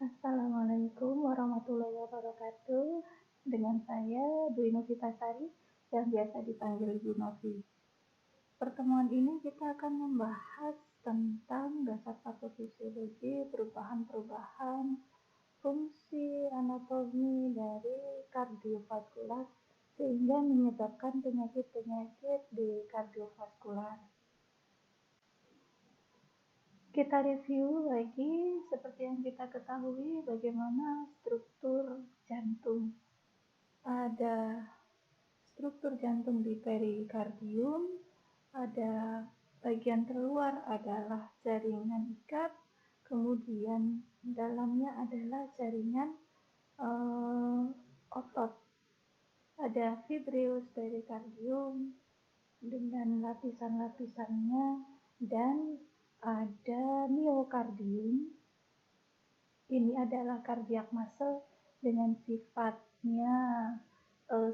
Assalamualaikum warahmatullahi wabarakatuh. Dengan saya Dwi Novitasari yang biasa dipanggil Bu Novi. Pertemuan ini kita akan membahas tentang dasar patofisiologi, perubahan-perubahan fungsi anatomi dari kardiovaskular sehingga menyebabkan penyakit-penyakit di kardiovaskular. Kita review lagi seperti yang kita ketahui bagaimana struktur jantung. Ada struktur jantung di perikardium, ada bagian terluar adalah jaringan ikat, kemudian dalamnya adalah jaringan otot. Ada fibreus perikardium dengan lapisan-lapisannya dan ada miokardium. Ini adalah cardiac muscle dengan sifatnya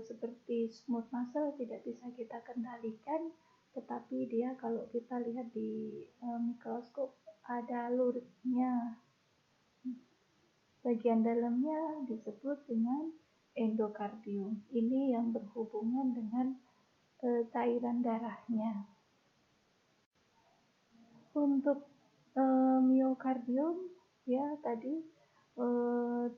seperti smooth muscle, tidak bisa kita kendalikan, tetapi dia kalau kita lihat di mikroskop ada luritnya. Bagian dalamnya disebut dengan endokardium. Ini yang berhubungan dengan cairan darahnya. Untuk miokardium ya tadi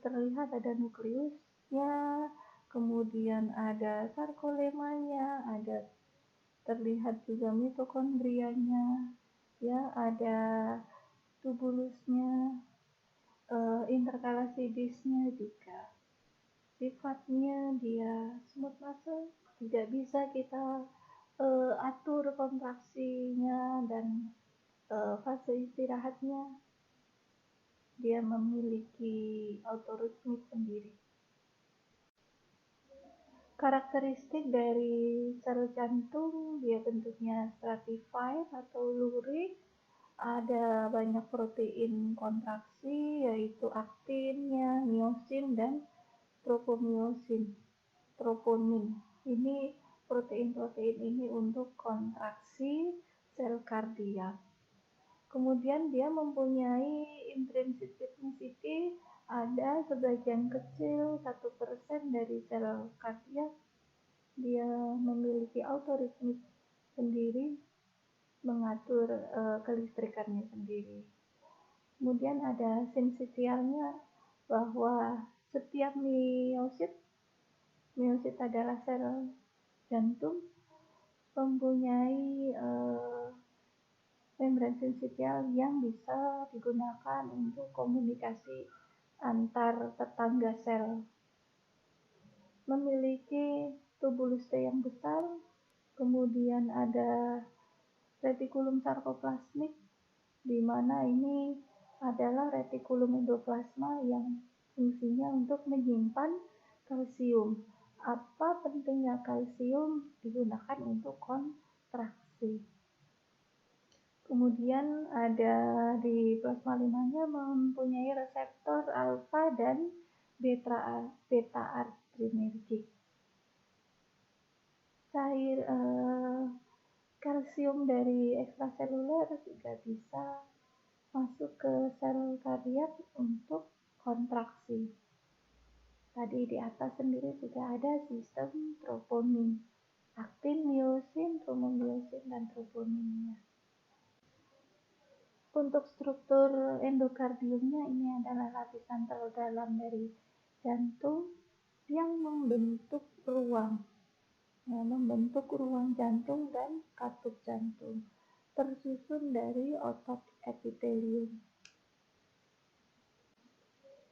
terlihat ada nukleusnya, kemudian ada sarkolemanya, ada terlihat juga mitokondrianya, ya ada tubulusnya, interkalasidisnya juga. Sifatnya dia smooth muscle, tidak bisa kita atur kontraksinya dan fase istirahatnya. Dia memiliki autoritmik sendiri. Karakteristik dari sel jantung, dia bentuknya stratified atau lurik, ada banyak protein kontraksi yaitu aktinnya, miosin dan troponin. Ini protein-protein ini untuk kontraksi sel kardiak. Kemudian dia mempunyai intrinsic rhythmicity, ada sebagian kecil 1% dari sel kardiak. Dia memiliki autoritmik sendiri, mengatur kelistrikannya sendiri. Kemudian ada sinsitialnya, bahwa setiap miosit adalah sel jantung, mempunyai membran sinsitial yang bisa digunakan untuk komunikasi antar tetangga sel. Memiliki tubulus T yang besar, kemudian ada retikulum sarkoplasmik, di mana ini adalah retikulum endoplasma yang fungsinya untuk menyimpan kalsium. Apa pentingnya kalsium? Digunakan untuk kontraksi. Kemudian ada di plasma limanya mempunyai reseptor alfa dan beta adrenergik. Cair kalsium dari ekstraseluler juga bisa masuk ke sel kardiak untuk kontraksi. Tadi di atas sendiri sudah ada sistem troponin, aktin, miosin, tromomiosin, dan troponinnya. Untuk struktur endokardiumnya, ini adalah lapisan terdalam dari jantung yang membentuk ruang jantung dan katup jantung, tersusun dari otot epitelium.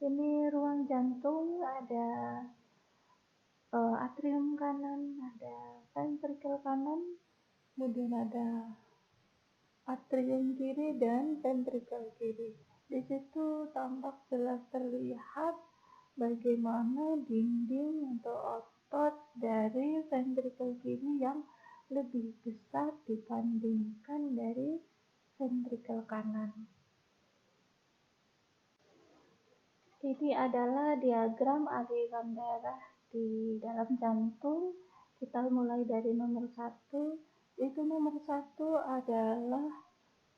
Ini ruang jantung, ada atrium kanan, ada ventricle kanan, kemudian ada atrium kiri dan ventricle kiri. Di situ tampak jelas terlihat bagaimana dinding atau otot dari ventricle kiri yang lebih besar dibandingkan dari ventricle kanan. Ini adalah diagram aliran darah di dalam jantung. Kita mulai dari nomor 1. Itu nomor 1 adalah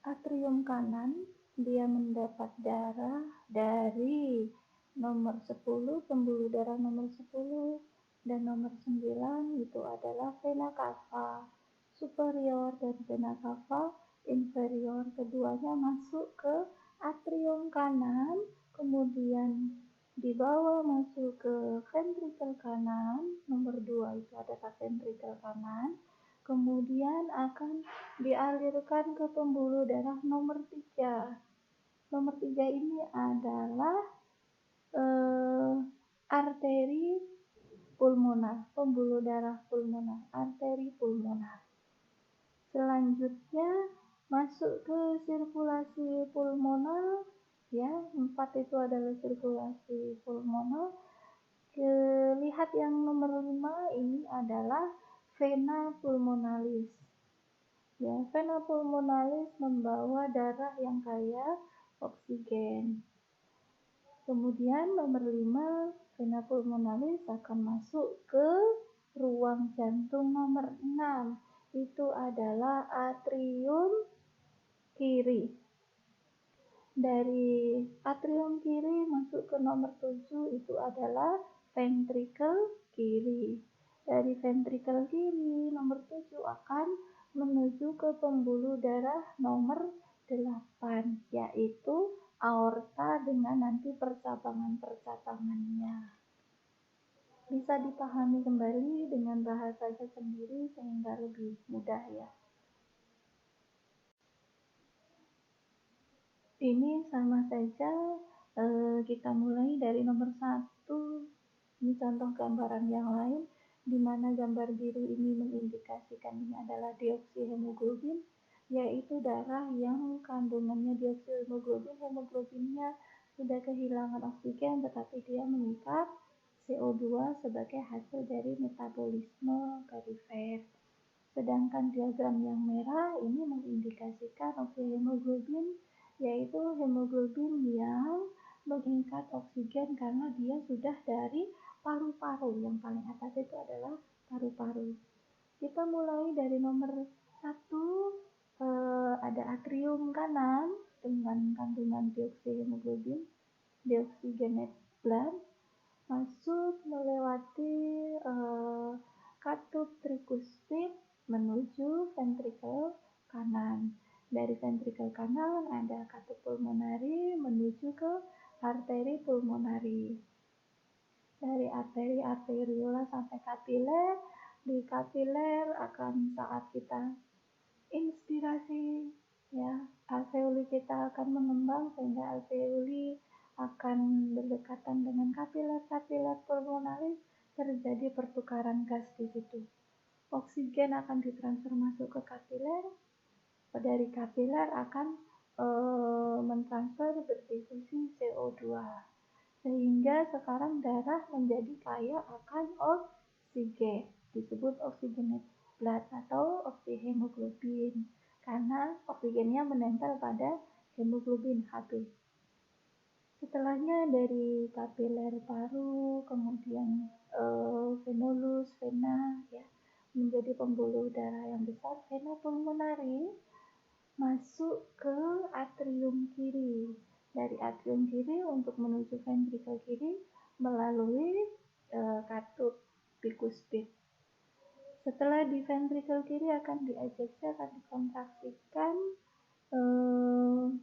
atrium kanan dia mendapat darah dari nomor 10, pembuluh darah nomor 10, dan nomor 9 itu adalah vena cava superior dan vena cava inferior. Keduanya masuk ke atrium kanan, kemudian di bawah masuk ke ventrikel kanan, nomor 2 itu adalah ventrikel kanan, kemudian akan dialirkan ke pembuluh darah nomor 3. Nomor 3 ini adalah arteri pulmonar, pembuluh darah pulmonar, arteri pulmonar. Selanjutnya masuk ke sirkulasi pulmonar, ya, 4 itu adalah sirkulasi pulmonar. Lihat yang nomor 5 ini adalah vena pulmonalis. Ya, vena pulmonalis membawa darah yang kaya oksigen. Kemudian nomor 5, vena pulmonalis akan masuk ke ruang jantung nomor 6. Itu adalah atrium kiri. Dari atrium kiri masuk ke nomor 7 itu adalah ventrikel kiri. Dari ventrikel kiri nomor 7 akan menuju ke pembuluh darah nomor 8, yaitu aorta dengan nanti percabangan-percabangannya. Bisa dipahami kembali dengan bahasanya sendiri sehingga lebih mudah, ya. Ini sama saja, kita mulai dari nomor 1. Ini contoh gambaran yang lain, di mana gambar biru ini mengindikasikan ini adalah deoksihemoglobin, yaitu darah yang kandungannya deoksihemoglobin. Hemoglobinnya sudah kehilangan oksigen, tetapi dia mengikat CO2 sebagai hasil dari metabolisme perifer. Sedangkan diagram yang merah ini mengindikasikan oksihemoglobin, yaitu hemoglobin yang mengikat oksigen karena dia sudah dari paru-paru. Yang paling atas itu adalah paru-paru. Kita mulai dari nomor 1, ada atrium kanan dengan kandungan deoksihemoglobin, deoxygenated blood, masuk melewati katup trikuspid menuju ventrikel kanan. Dari ventrikel kanan ada katup pulmonari menuju ke arteri pulmonari. Dari arteri arteriola sampai kapiler. Di kapiler akan saat kita inspirasi, ya, alveoli kita akan mengembang sehingga alveoli akan berdekatan dengan kapiler pulmonalis, terjadi pertukaran gas di situ. Oksigen akan ditransfer masuk ke kapiler, dari kapiler akan mentransfer berdifusi CO2, sehingga sekarang darah menjadi kaya akan oksigen, disebut oxygenated blood atau oksihemoglobin, karena oksigennya menempel pada hemoglobin Hb. Setelahnya dari kapiler paru, kemudian venulus, vena, ya, menjadi pembuluh darah yang besar, vena pulmonari, masuk ke atrium kiri. Dari atrium kiri untuk menuju ventrikel kiri melalui katup bikuspid. Setelah di ventrikel kiri akan diejeksi, akan dikontraksikan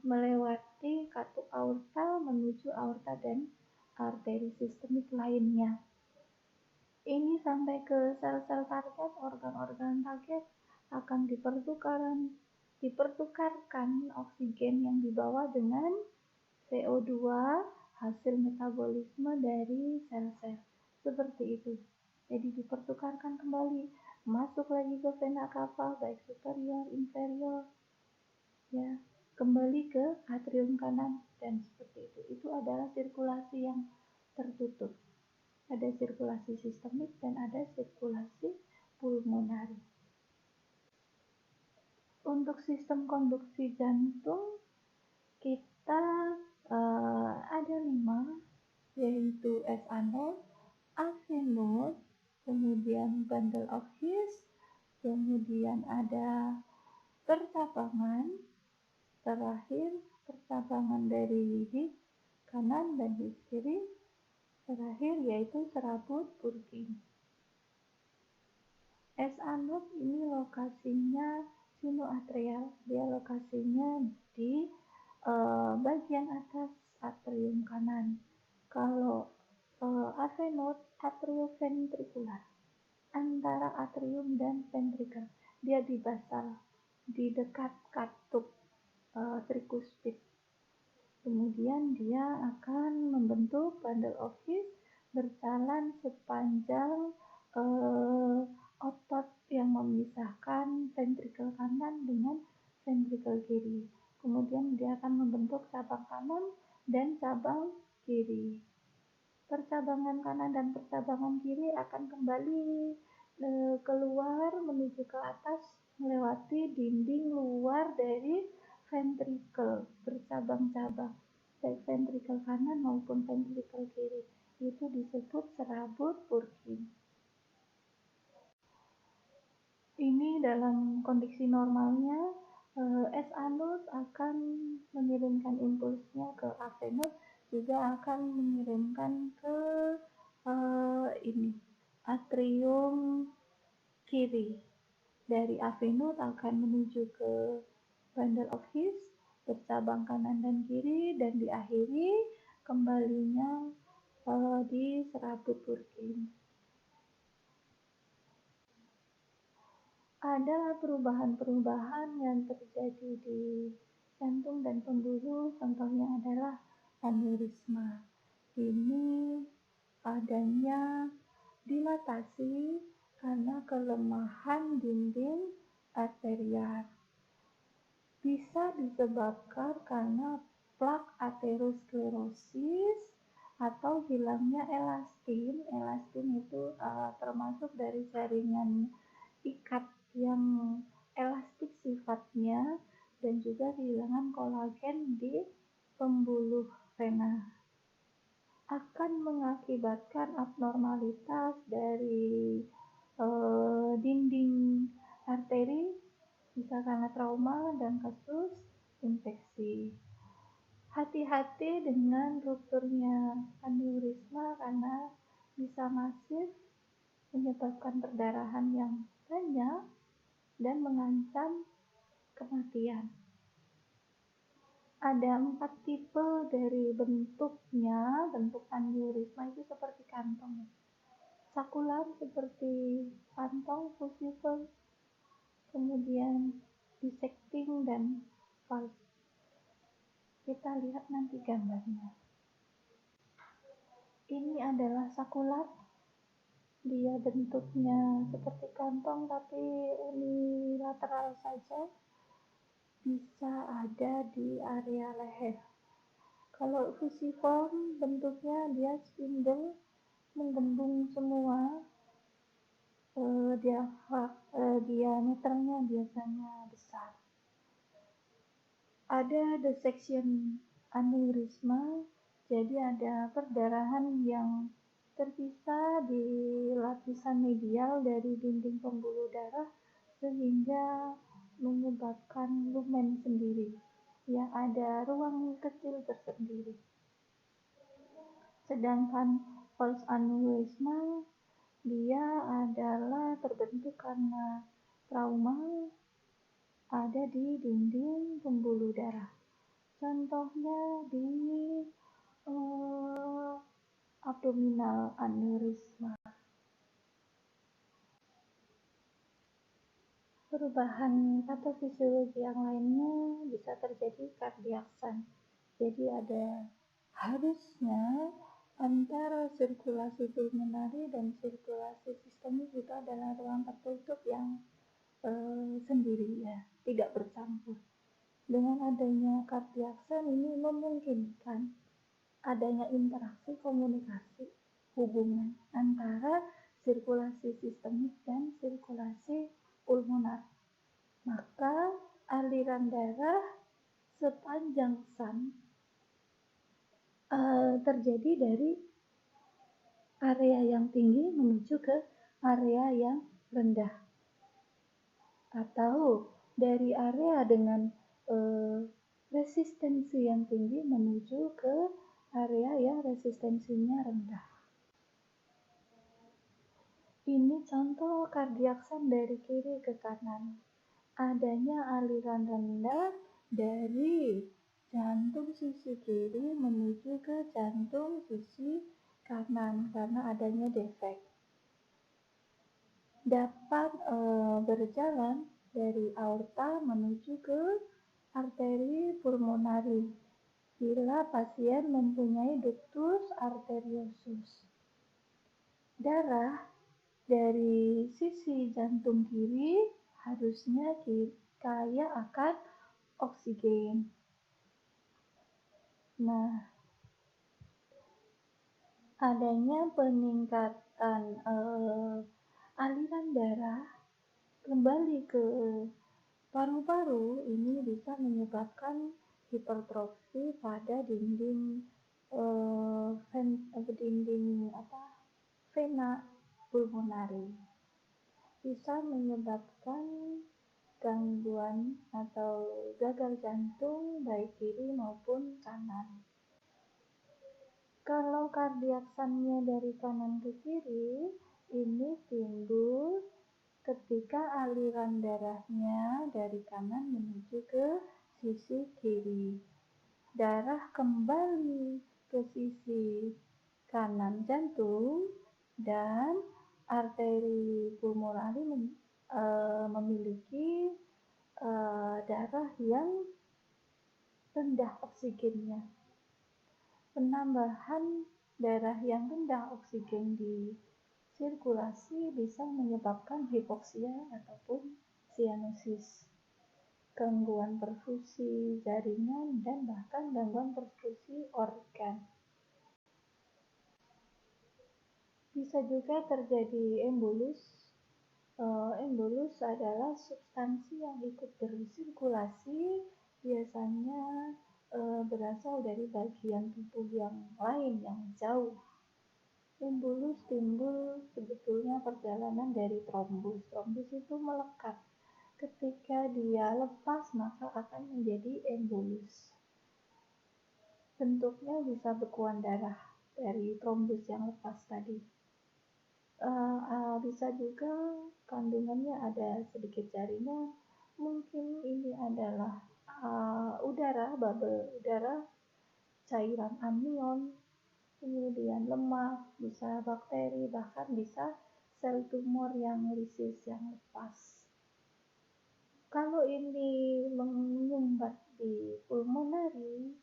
melewati katup aorta menuju aorta dan arteri sistemik lainnya. Ini sampai ke sel-sel target, organ-organ target akan dipertukarkan oksigen yang dibawa dengan CO2 hasil metabolisme dari sel-sel. Seperti itu. Jadi dipertukarkan kembali, masuk lagi ke vena cava baik superior, inferior, ya, kembali ke atrium kanan dan seperti itu. Itu adalah sirkulasi yang tertutup. Ada sirkulasi sistemik dan ada sirkulasi pulmonari. Untuk sistem konduksi jantung kita ada 5, yaitu SA node, AV node, kemudian bundle of His, kemudian ada percabangan, terakhir percabangan dari his kanan dan his kiri terakhir yaitu serabut Purkin. Es Anus ini lokasinya sinoatrial, dia lokasinya di bagian atas atrium kanan. Kalau Avenut atrioventrikular, antara atrium dan ventrikel, dia di basal, di dekat katup trikuspid. Kemudian dia akan membentuk bundle of his berjalan sepanjang otot yang memisahkan ventrikel kanan dengan ventrikel kiri. Kemudian dia akan membentuk cabang kanan dan cabang kiri. Percabangan kanan dan percabangan kiri akan kembali keluar menuju ke atas melewati dinding luar dari ventrikel bercabang-cabang, baik ventrikel kanan maupun ventrikel kiri. Itu disebut serabut Purkin. Ini dalam kondisi normalnya, es anus akan mengirimkan impulsnya ke avenut, juga akan mengirimkan ke atrium kiri. Dari avenut akan menuju ke bundle of his bercabang kanan dan kiri, dan diakhiri kembalinya di serabut Purkin. Ada perubahan-perubahan yang terjadi di jantung dan pembuluh, contohnya adalah aneurisma. Ini adanya dilatasi karena kelemahan dinding arterial. Bisa disebabkan karena plak aterosklerosis atau hilangnya elastin. Elastin itu termasuk dari jaringan ikat yang elastik sifatnya, dan juga kehilangan kolagen di pembuluh vena. Akan mengakibatkan abnormalitas dari dinding arteri, bisa karena trauma dan kasus infeksi. Hati-hati dengan rupturnya aneurisma karena bisa masif, menyebabkan perdarahan yang banyak dan mengancam kematian. Ada 4 tipe dari bentuknya. Bentuk aneurisma itu seperti kantong. Sakular seperti kantong, fusiform, kemudian dissecting, dan valve. Kita lihat nanti gambarnya. Ini adalah sakular. Dia bentuknya seperti kantong tapi unilateral saja, bisa ada di area leher. Kalau fusiform bentuknya dia spindle, menggembung semua, diameternya biasanya besar. Ada dissection aneurisma, jadi ada perdarahan yang terpisah di lapisan medial dari dinding pembuluh darah sehingga menyebabkan lumen sendiri. Ya, ada ruang kecil tersendiri. Sedangkan false aneurysma dia adalah terbentuk karena trauma, ada di dinding pembuluh darah. Contohnya di abdominal aneurysma. Perubahan patofisiologi yang lainnya bisa terjadi cardiac shunt. Jadi harusnya antara sirkulasi pulmonari dan sirkulasi sistemik itu adalah ruang tertutup yang sendiri, ya, tidak bercampur. Dengan adanya cardiac shunt ini memungkinkan adanya interaksi, komunikasi, hubungan antara sirkulasi sistemik dan sirkulasi pulmonar. Maka aliran darah sepanjang shunt terjadi dari area yang tinggi menuju ke area yang rendah, atau dari area dengan resistensi yang tinggi menuju ke area yang resistensinya rendah. Ini contoh kardiaksan dari kiri ke kanan. Adanya aliran rendah dari jantung sisi kiri menuju ke jantung sisi kanan karena adanya defek. Dapat berjalan dari aorta menuju ke arteri pulmonari bila pasien mempunyai ductus arteriosus. Darah dari sisi jantung kiri harusnya kaya akan oksigen. Nah, adanya peningkatan aliran darah kembali ke paru-paru ini bisa menyebabkan hipertrofi pada dinding vena pulmonari. Bisa menyebabkan gangguan atau gagal jantung baik kiri maupun kanan. Kalau kardiaksannya dari kanan ke kiri, ini timbul ketika aliran darahnya dari kanan menuju ke sisi kiri. Darah kembali ke sisi kanan jantung dan arteri pulmonari memiliki darah yang rendah oksigennya. Penambahan darah yang rendah oksigen di sirkulasi bisa menyebabkan hipoksia ataupun sianosis, gangguan perfusi jaringan, dan bahkan gangguan perfusi organ. Bisa juga terjadi embolus. Embolus adalah substansi yang ikut bersirkulasi, biasanya berasal dari bagian tubuh yang lain yang jauh. Embolus timbul sebetulnya perjalanan dari trombus. Trombus itu melekat. Ketika dia lepas maka akan menjadi embolus. Bentuknya bisa bekuan darah dari trombus yang lepas tadi. Bisa juga kandungannya ada sedikit jaringan. Mungkin ini adalah udara, bubble udara, cairan anion, kemudian lemak, bisa bakteri, bahkan bisa sel tumor yang lisis yang lepas. Kalau ini menyumbat di pulmonari,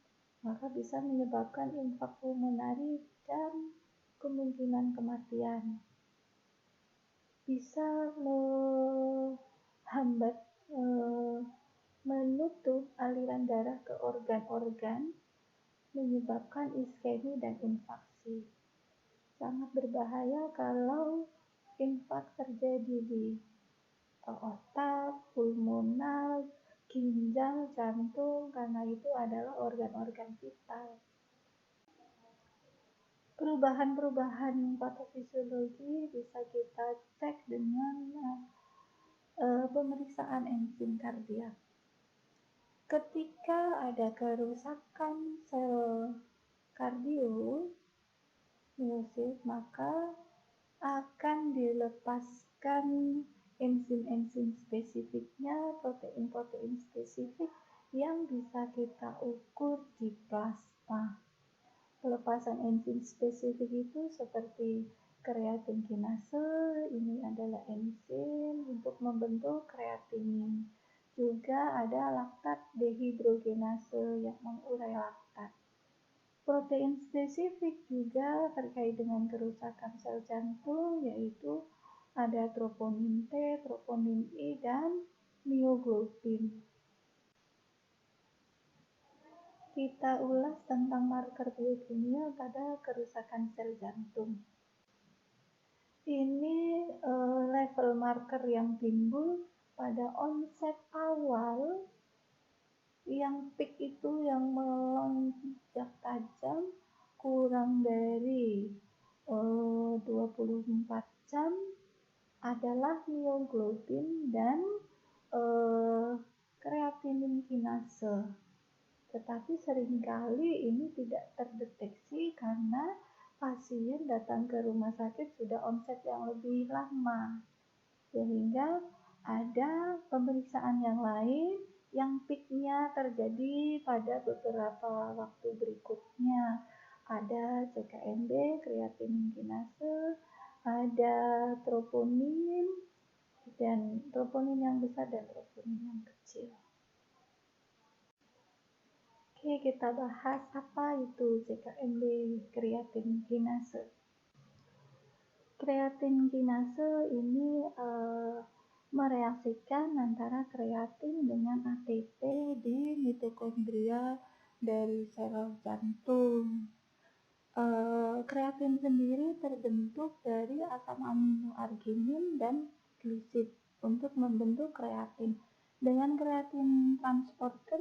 maka bisa menyebabkan infak pulmonari dan kemungkinan kematian. Bisa menghambat menutup aliran darah ke organ-organ, menyebabkan iskemi dan infarksi. Sangat berbahaya kalau infak terjadi di otak, pulmonar, ginjal, jantung, karena itu adalah organ-organ vital. Perubahan-perubahan patofisiologi bisa kita cek dengan pemeriksaan enzim kardiak. Ketika ada kerusakan sel kardiomiosif, maka akan dilepaskan enzim-enzim spesifiknya, protein-protein spesifik yang bisa kita ukur di plasma. Pelepasan enzim spesifik itu seperti kreatin kinase, ini adalah enzim untuk membentuk kreatinin. Juga ada laktat dehidrogenase yang mengurai laktat. Protein spesifik juga terkait dengan kerusakan sel jantung, yaitu ada troponin T, troponin I, dan mioglobin. Kita ulas tentang marker biokimia pada kerusakan sel jantung. Ini level marker yang timbul pada onset awal, yang peak itu yang melonjak tajam kurang dari 24 jam adalah mioglobin dan kreatinin kinase. Tetapi seringkali ini tidak terdeteksi karena pasien datang ke rumah sakit sudah onset yang lebih lama, sehingga ada pemeriksaan yang lain yang peaknya terjadi pada beberapa waktu berikutnya. Ada CKMB, kreatinin kinase, ada troponin, dan troponin yang besar dan troponin yang kecil. Oke, kita bahas apa itu CKMB, kreatinin kinase. Kreatin kinase ini mereaksikan antara kreatin dengan ATP di mitokondria dari sel jantung. Kreatin sendiri terbentuk dari asam amino arginin dan glisid untuk membentuk kreatin. Dengan kreatin transporter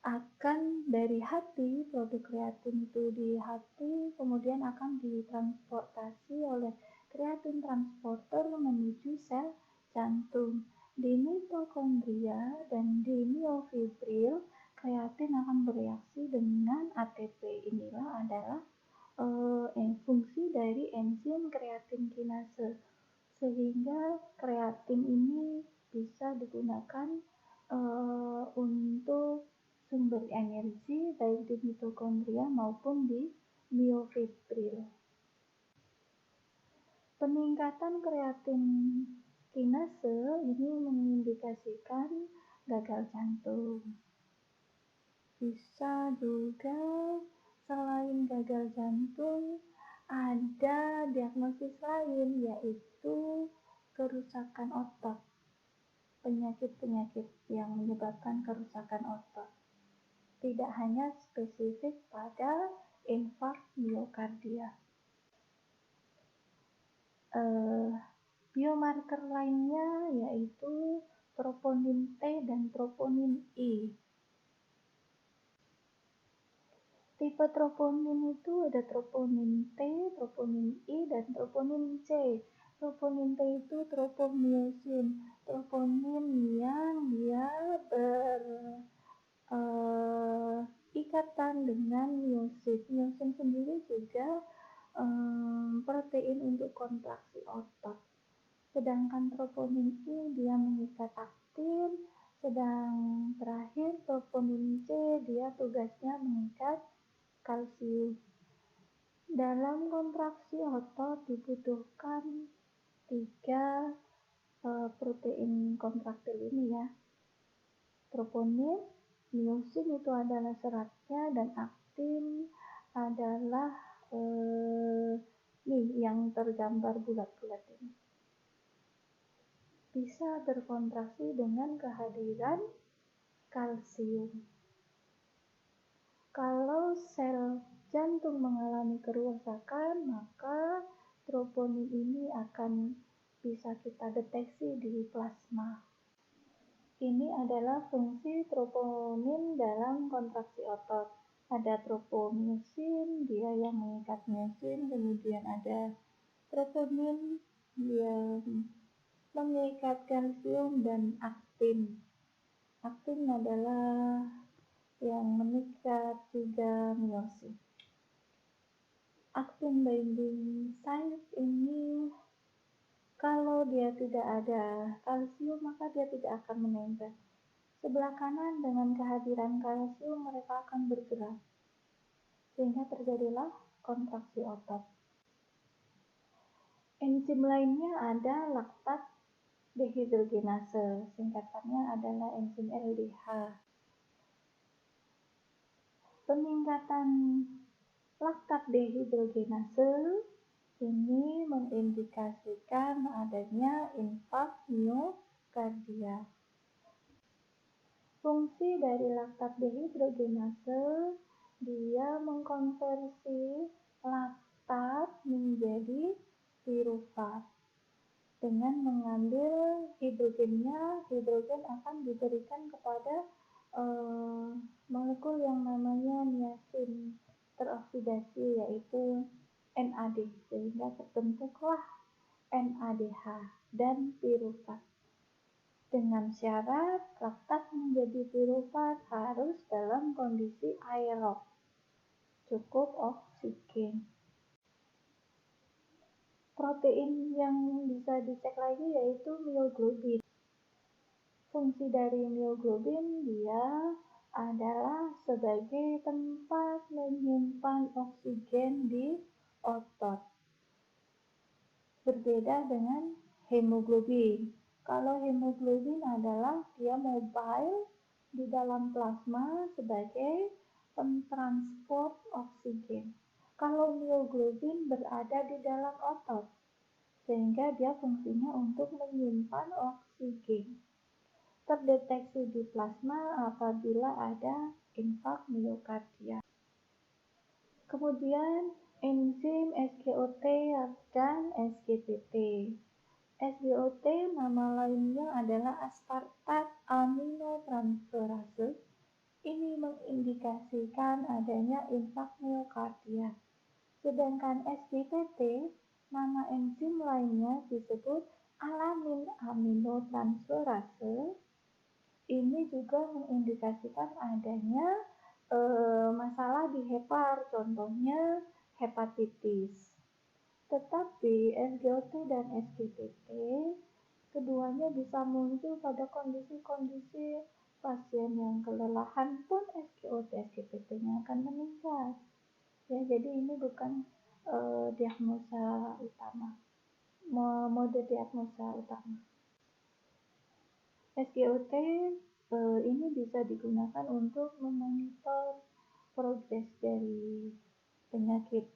akan dari hati, produk kreatin itu di hati kemudian akan ditransportasi oleh kreatin transporter menuju sel jantung. Di mitokondria dan di miofibril, kreatin akan bereaksi dengan ATP. Inilah adalah fungsi dari enzim kreatin kinase, sehingga kreatin ini bisa digunakan untuk sumber energi baik di mitokondria maupun di miofibril. Peningkatan kreatin kinase ini mengindikasikan gagal jantung. Bisa juga selain gagal jantung ada diagnosis lain, yaitu kerusakan otot, penyakit-penyakit yang menyebabkan kerusakan otot. Tidak hanya spesifik pada infark miokardia. Biomarker lainnya yaitu troponin T dan troponin I. Tipe troponin itu ada troponin T, troponin I, dan troponin C. Troponin T itu tropomyosin, troponin yang dia ikatan dengan myosin. Myosin sendiri juga protein untuk kontraksi otot. Sedangkan troponin I dia mengikat aktin, sedang terakhir troponin C dia tugasnya mengikat kalsium. Dalam kontraksi otot dibutuhkan 3 protein kontraktil ini ya. Troponin, myosin itu adalah seratnya, dan aktin adalah yang tergambar bulat-bulat ini. Bisa berkontraksi dengan kehadiran kalsium. Kalau sel jantung mengalami kerusakan, maka troponin ini akan bisa kita deteksi di plasma. Ini adalah fungsi troponin dalam kontraksi otot. Ada tropomyosin, dia yang mengikat myosin, kemudian ada troponin, dia mengikat kalsium, dan aktin. Aktin adalah yang mengikat juga myosin. Aktin binding site ini kalau dia tidak ada kalsium maka dia tidak akan menempel. Sebelah kanan dengan kehadiran kalsium mereka akan bergerak, sehingga terjadilah kontraksi otot. Enzim lainnya ada laktat dehidrogenase, singkatannya adalah enzim LDH. Peningkatan laktat dehidrogenase ini mengindikasikan adanya infark miokardia. Fungsi dari laktat dehidrogenase, dia mengkonversi laktat menjadi pirufat. Dengan mengambil hidrogennya, hidrogen akan diberikan kepada molekul yang namanya niacin teroksidasi, yaitu NAD, sehingga terbentuklah NADH dan pirufat. dengan syarat laktat menjadi pirufat harus dalam kondisi aerob, cukup oksigen. Protein yang bisa dicek lagi yaitu mioglobin. Fungsi dari mioglobin dia adalah sebagai tempat menyimpan oksigen di otot. Berbeda dengan hemoglobin. Kalau hemoglobin adalah dia mobile di dalam plasma sebagai pentransport oksigen. Kalau mioglobin berada di dalam otot, sehingga dia fungsinya untuk menyimpan oksigen. Terdeteksi di plasma apabila ada infark miokardia. Kemudian enzim SGOT dan SGPT. SGOT nama lainnya adalah aspartat aminotransferase. Ini mengindikasikan adanya infark miokardia. Sedangkan SGPT, nama enzim lainnya disebut alamin aminotransferase. Ini juga mengindikasikan adanya masalah di hepar, contohnya hepatitis. Tetapi SGOT dan SGPT keduanya bisa muncul pada kondisi-kondisi pasien yang kelelahan pun SGOT SGPT-nya akan meningkat. Ya, jadi ini bukan diagnosa utama, mode diagnosa utama. SGOT ini bisa digunakan untuk memonitor progres dari penyakit.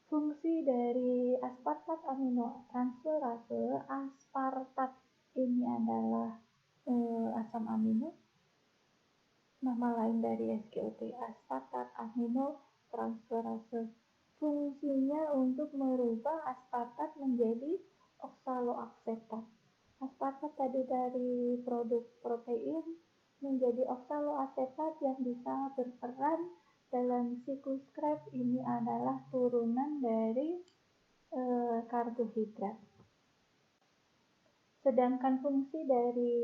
Fungsi dari aspartat aminotransferase, aspartat ini adalah asam amino. Nama lain dari SGOT, aspartat aminotransferase. Fungsinya untuk merubah aspartat menjadi oksaloaksetat. Aspartat tadi dari produk protein menjadi oksaloasetat yang bisa berperan dalam siklus Krebs. Ini adalah turunan dari karbohidrat. Sedangkan fungsi dari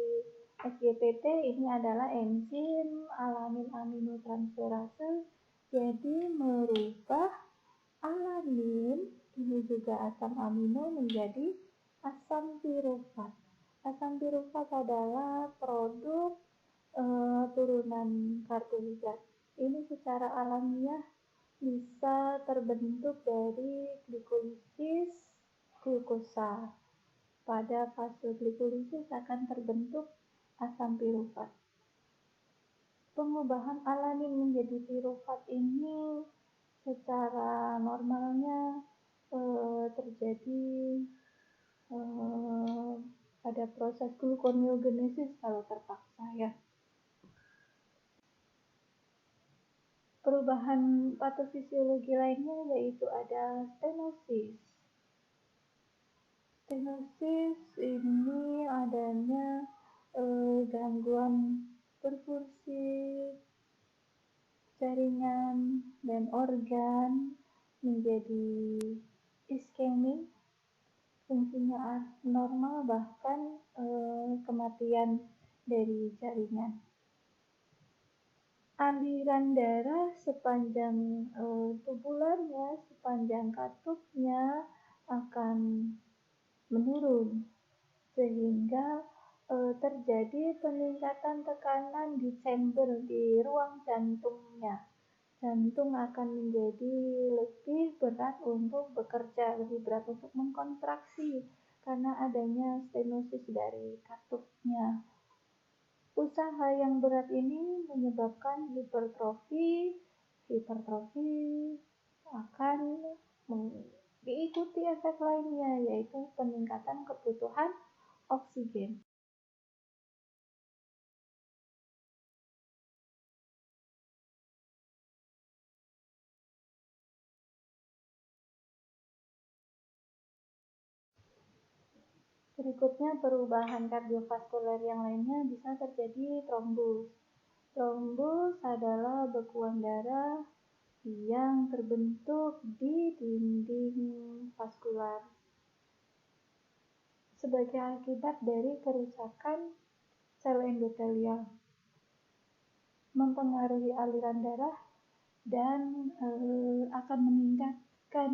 SGPT ini adalah enzim alamin aminotransferase, jadi merubah alamin, ini juga asam amino, menjadi asam pirufat. Asam pirufat adalah produk turunan karbohidrat. Ini secara alamiah bisa terbentuk dari glikolisis glukosa. Pada fase glikolisis akan terbentuk asam pirufat. Pengubahan alamin menjadi pirufat ini secara normalnya terjadi pada proses gluconeogenesis kalau terpaksa ya. Perubahan patofisiologi lainnya yaitu ada stenosis. Stenosis ini adanya gangguan perfusi jaringan dan organ menjadi iskemik, fungsinya normal, bahkan kematian dari jaringan. Aliran darah sepanjang tubularnya, sepanjang katupnya akan menurun, sehingga terjadi peningkatan tekanan di chamber, di ruang jantungnya. Jantung akan menjadi lebih berat untuk bekerja, lebih berat untuk mengkontraksi karena adanya stenosis dari katupnya. Usaha yang berat ini menyebabkan hipertrofi. Hipertrofi akan diikuti efek lainnya, yaitu peningkatan kebutuhan oksigen. Berikutnya, perubahan kardiovaskuler yang lainnya bisa terjadi trombus. Trombus adalah bekuan darah yang terbentuk di dinding vaskular. sebagai akibat dari kerusakan sel endotelial, mempengaruhi aliran darah dan akan meningkatkan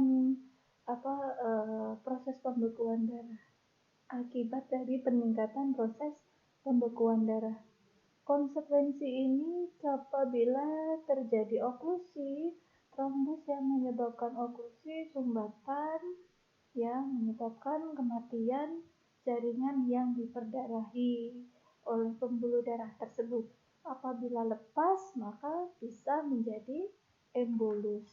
proses pembekuan darah. Akibat dari peningkatan proses pembekuan darah. Konsekuensi ini apabila terjadi oklusi, trombus yang menyebabkan oklusi sumbatan yang menyebabkan kematian jaringan yang diperdarahi oleh pembuluh darah tersebut. Apabila lepas, maka bisa menjadi embolus.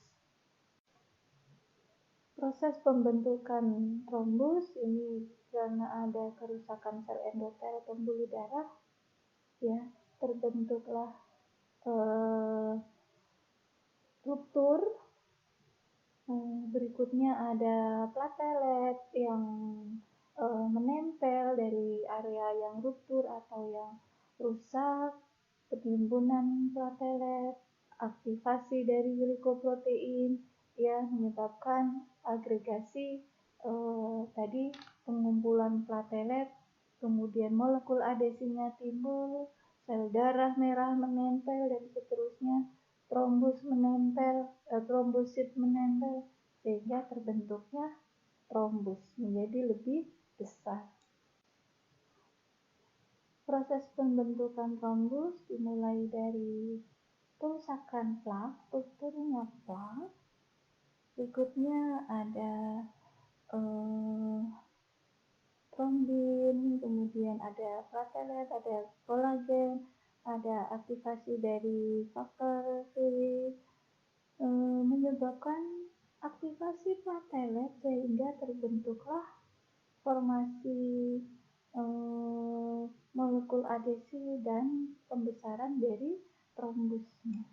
Proses pembentukan trombus ini karena ada kerusakan sel endotel pembuluh darah, ya, terbentuklah ruptur. Berikutnya ada platelet yang menempel dari area yang ruptur atau yang rusak, penimbunan platelet, aktivasi dari glikoprotein yang menyebabkan agregasi tadi pengumpulan platelet, kemudian molekul adesinya timbul, sel darah merah menempel dan seterusnya, trombosit menempel sehingga terbentuknya trombus menjadi lebih besar. Proses pembentukan trombus dimulai dari kerusakan plak, rupturnya plak. Berikutnya ada trombin, kemudian ada platelet, ada kolagen, ada aktivasi dari faktor V, menyebabkan aktivasi platelet sehingga terbentuklah formasi molekul adesi dan pembesaran dari trombusnya.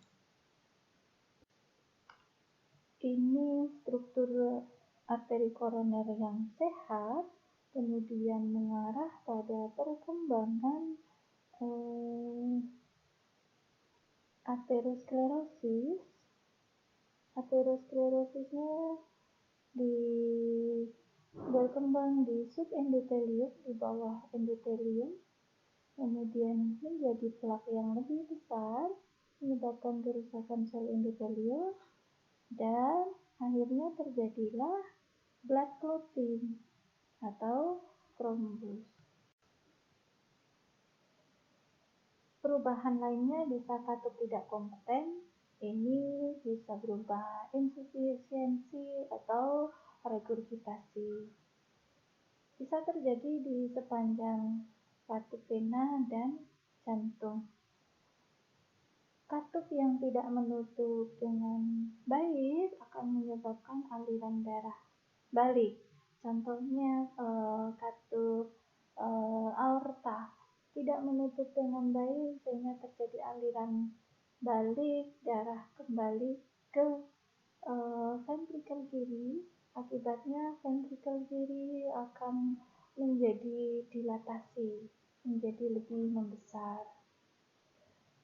Ini struktur arteri koroner yang sehat, kemudian mengarah pada perkembangan aterosklerosis. Aterosklerosisnya berkembang di subendotelium, di bawah endotelium, kemudian menjadi plak yang lebih besar, menyebabkan kerusakan sel endotelium, dan akhirnya terjadilah blood clotting atau trombus. Perubahan lainnya bisa katup tidak kompeten, ini bisa berupa insufisiensi atau regurgitasi. Bisa terjadi di sepanjang katup vena dan jantung. Katup yang tidak menutup dengan baik akan menyebabkan aliran darah balik. Contohnya katup aorta tidak menutup dengan baik sehingga terjadi aliran balik darah kembali ke ventrikel kiri. Akibatnya ventrikel kiri akan menjadi dilatasi, menjadi lebih membesar.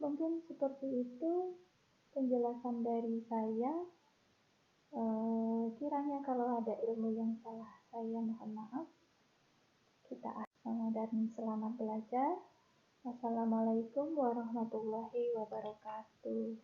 Mungkin seperti itu penjelasan dari saya. Kiranya kalau ada ilmu yang salah, saya mohon maaf. Dan selamat belajar. Wassalamualaikum warahmatullahi wabarakatuh.